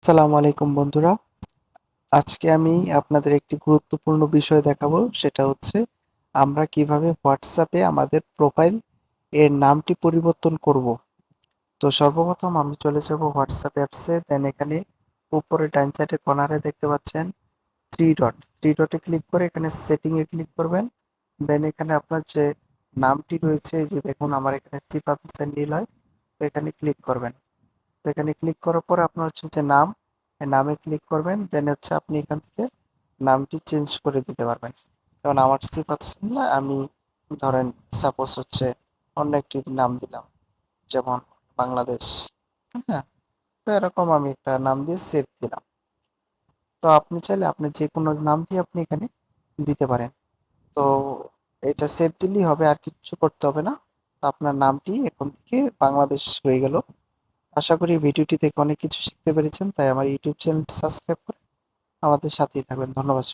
আসসালামু আলাইকুম বন্ধুরা। আজকে আমি আপনাদের একটি গুরুত্বপূর্ণ বিষয় দেখাবো। সেটা হচ্ছে আমরা কিভাবে হোয়াটসঅ্যাপে আমাদের প্রোফাইল এর নামটি পরিবর্তন করব। তো সর্বপ্রথম আমি চলে যাব হোয়াটসঅ্যাপ অ্যাপসে। দেন এখানে উপরে ডান সাইডে কর্নারে দেখতে পাচ্ছেন থ্রি ডটে ক্লিক করে এখানে সেটিং এ ক্লিক করবেন। দেন এখানে আপনার যে নামটি রয়েছে, এই যে দেখুন আমার এখানে সিফাত হোসেন নিলয়, তো এখানে ক্লিক করবেন। তো এখানে ক্লিক করার পরে আপনার হচ্ছে যে নাম, এই নামে ক্লিক করবেন। দেন হচ্ছে আপনি এখান থেকে নামটি চেঞ্জ করে দিতে পারবেন। যেমন আমার সিফাত হোসেন না, আমি ধরেন সাপোজ হচ্ছে অন্য একটি নাম দিলাম, যেমন বাংলাদেশ। হ্যাঁ, তো এরকম আমি একটা নাম দিয়ে সেভ দিলাম। তো আপনি চাইলে আপনি যে কোনো নাম দিয়ে আপনি এখানে দিতে পারেন। তো এটা সেভ দিলেই হবে, আর কিচ্ছু করতে হবে না। তো আপনার নামটি এখন থেকে বাংলাদেশ হয়ে গেল। আশা করি ভিডিওটি থেকে অনেক কিছু শিখতে পেরেছেন, তাই আমার ইউটিউব চ্যানেলটি সাবস্ক্রাইব করে আমাদের সাথেই থাকবেন। ধন্যবাদ।